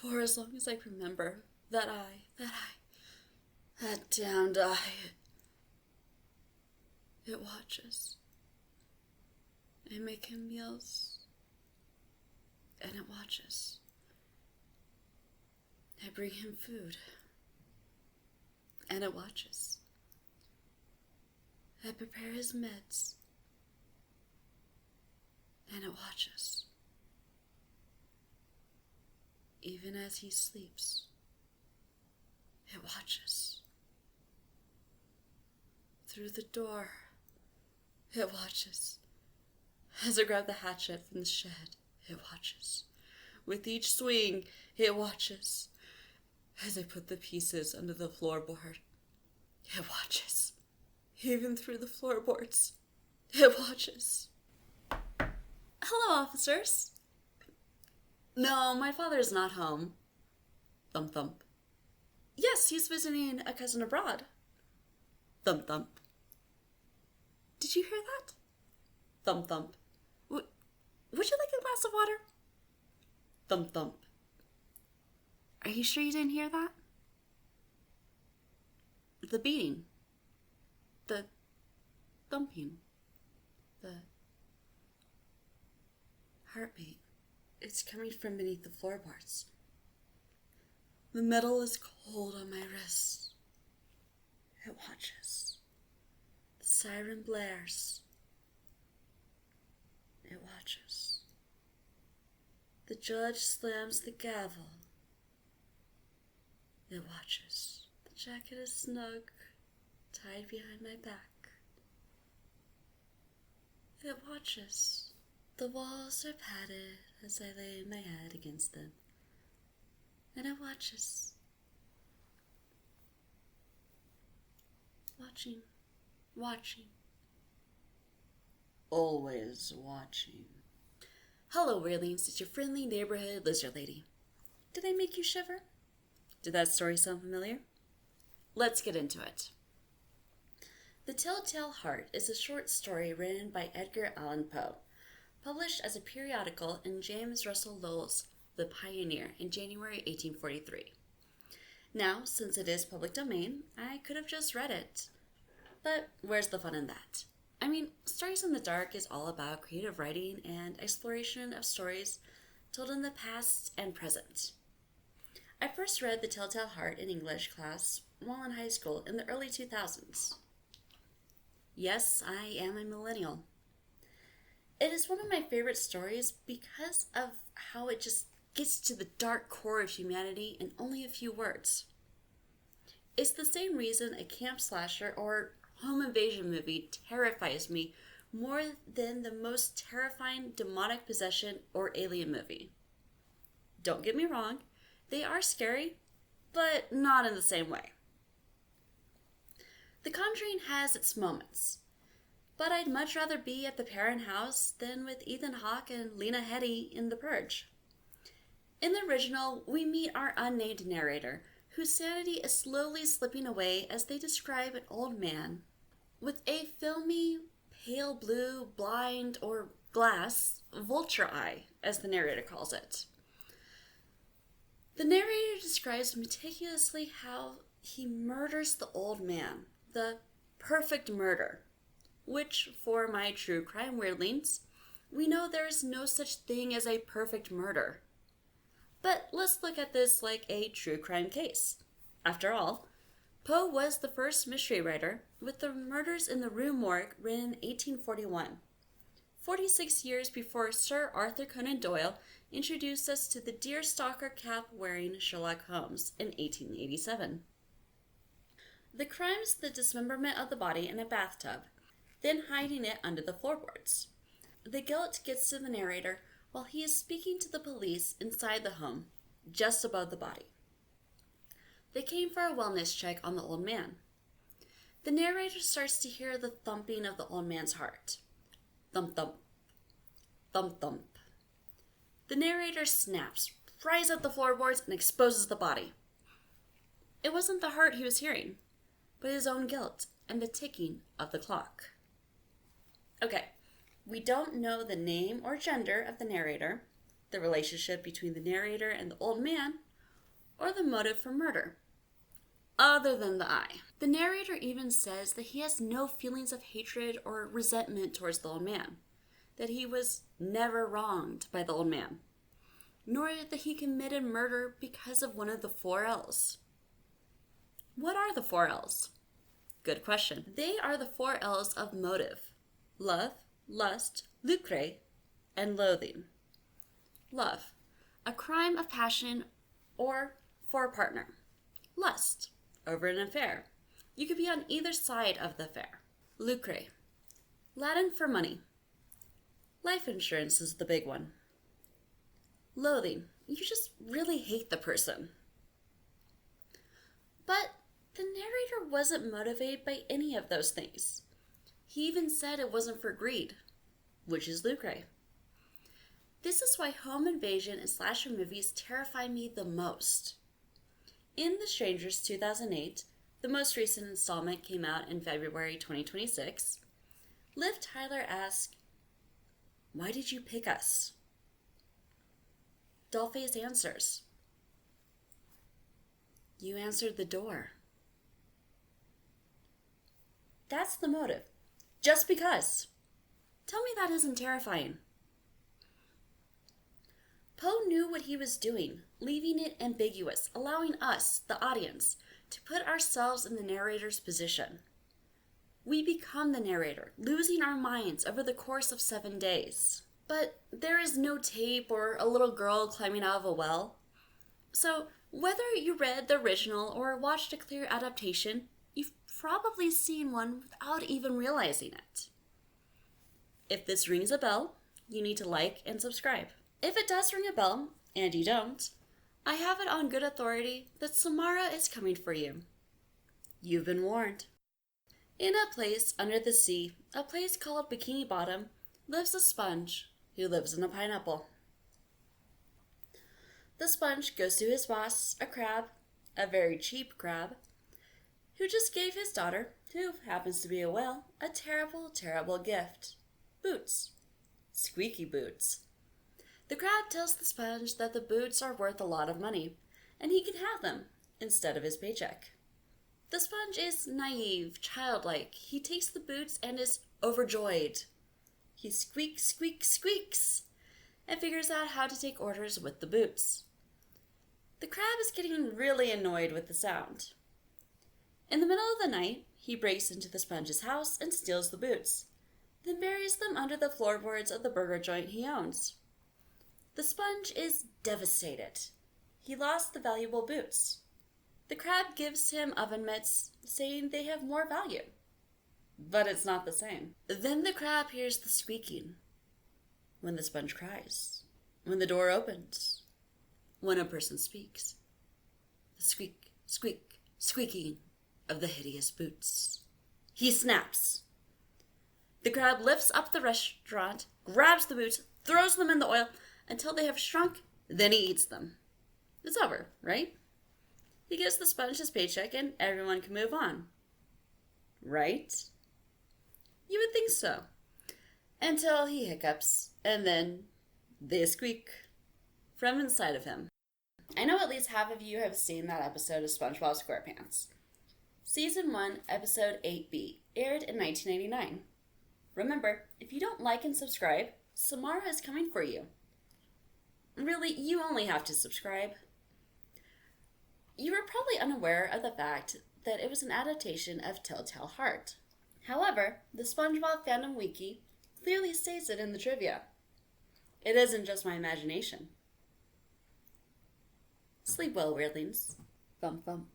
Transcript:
For as long as I remember, that damned eye, it watches. I make him meals, and it watches. I bring him food, and it watches. I prepare his meds, and it watches. Even as he sleeps, it watches. Through the door, it watches. As I grab the hatchet from the shed, it watches. With each swing, it watches. As I put the pieces under the floorboard, it watches. Even through the floorboards, it watches. Hello, officers. No, my father is not home. Thump, thump. Yes, he's visiting a cousin abroad. Thump, thump. Did you hear that? Thump, thump. Would you like a glass of water? Thump, thump. Are you sure you didn't hear that? The beating. The thumping. The heartbeat. It's coming from beneath the floorboards. The metal is cold on my wrists. It watches. The siren blares. It watches. The judge slams the gavel. It watches. The jacket is snug, tied behind my back. It watches. The walls are padded as I lay my head against them, and it watches. Watching. Watching. Always watching. Hello, Weirlings. It's your friendly neighborhood lizard lady. Did I make you shiver? Did that story sound familiar? Let's get into it. The Telltale Heart is a short story written by Edgar Allan Poe, published as a periodical in James Russell Lowell's The Pioneer in January 1843. Now, since it is public domain, I could have just read it. But where's the fun in that? I mean, Stories in the Dark is all about creative writing and exploration of stories told in the past and present. I first read The Telltale Heart in English class while in high school in the early 2000s. Yes, I am a millennial. It is one of my favorite stories because of how it just gets to the dark core of humanity in only a few words. It's the same reason a camp slasher or home invasion movie terrifies me more than the most terrifying demonic possession or alien movie. Don't get me wrong, they are scary, but not in the same way. The Conjuring has its moments, but I'd much rather be at the Perrin house than with Ethan Hawke and Lena Headey in The Purge. In the original, we meet our unnamed narrator, whose sanity is slowly slipping away as they describe an old man with a filmy, pale blue, blind, or glass, vulture eye, as the narrator calls it. The narrator describes meticulously how he murders the old man, the perfect murder, which, for my true crime weirdlings, we know there is no such thing as a perfect murder. But let's look at this like a true crime case. After all, Poe was the first mystery writer, with the Murders in the Rue Morgue written in 1841, 46 years before Sir Arthur Conan Doyle introduced us to the deerstalker cap-wearing Sherlock Holmes in 1887. The crime's the dismemberment of the body in a bathtub, then hiding it under the floorboards. The guilt gets to the narrator while he is speaking to the police inside the home, just above the body. They came for a wellness check on the old man. The narrator starts to hear the thumping of the old man's heart. Thump, thump. Thump, thump. The narrator snaps, pries at the floorboards, and exposes the body. It wasn't the heart he was hearing, but his own guilt and the ticking of the clock. Okay, we don't know the name or gender of the narrator, the relationship between the narrator and the old man, or the motive for murder, other than the eye. The narrator even says that he has no feelings of hatred or resentment towards the old man, that he was never wronged by the old man, nor that he committed murder because of one of the 4 L's. What are the 4 L's? Good question. They are the 4 L's of motive: love, lust, lucre, and loathing. Love, a crime of passion or for a partner. Lust, over an affair. You could be on either side of the affair. Lucre, Latin for money. Life insurance is the big one. Loathing, you just really hate the person. But the narrator wasn't motivated by any of those things. He even said it wasn't for greed, which is lucre. This is why home invasion and slasher movies terrify me the most. In The Strangers 2008, the most recent installment came out in February 2026, Liv Tyler asks, "Why did you pick us?" Dollface answers, "You answered the door." That's the motive. Just because. Tell me that isn't terrifying. Poe knew what he was doing, leaving it ambiguous, allowing us, the audience, to put ourselves in the narrator's position. We become the narrator, losing our minds over the course of 7 days. But there is no tape or a little girl climbing out of a well. So whether you read the original or watched a clear adaptation, you've probably seen one without even realizing it. If this rings a bell, you need to like and subscribe. If it does ring a bell, and you don't, I have it on good authority that Samara is coming for you. You've been warned. In a place under the sea, a place called Bikini Bottom, lives a sponge who lives in a pineapple. The sponge goes to his boss, a crab, a very cheap crab, who just gave his daughter, who happens to be a whale, a terrible, terrible gift. Boots. Squeaky boots. The crab tells the sponge that the boots are worth a lot of money, and he can have them instead of his paycheck. The sponge is naive, childlike. He takes the boots and is overjoyed. He squeaks, squeaks, squeaks, and figures out how to take orders with the boots. The crab is getting really annoyed with the sound. In the middle of the night, he breaks into the sponge's house and steals the boots, then buries them under the floorboards of the burger joint he owns. The sponge is devastated. He lost the valuable boots. The crab gives him oven mitts, saying they have more value. But it's not the same. Then the crab hears the squeaking. When the sponge cries. When the door opens. When a person speaks. The squeak, squeak, squeaking of the hideous boots. He snaps. The crab lifts up the restaurant, grabs the boots, throws them in the oil until they have shrunk, then he eats them. It's over, right? He gives the sponge his paycheck and everyone can move on. Right? You would think so. Until he hiccups, and then they squeak from inside of him. I know at least half of you have seen that episode of SpongeBob SquarePants. Season 1, Episode 8B, aired in 1989. Remember, if you don't like and subscribe, Samara is coming for you. Really, you only have to subscribe. You were probably unaware of the fact that it was an adaptation of Telltale Heart. However, the SpongeBob Fandom Wiki clearly states it in the trivia. It isn't just my imagination. Sleep well, weirdlings. Bump bump.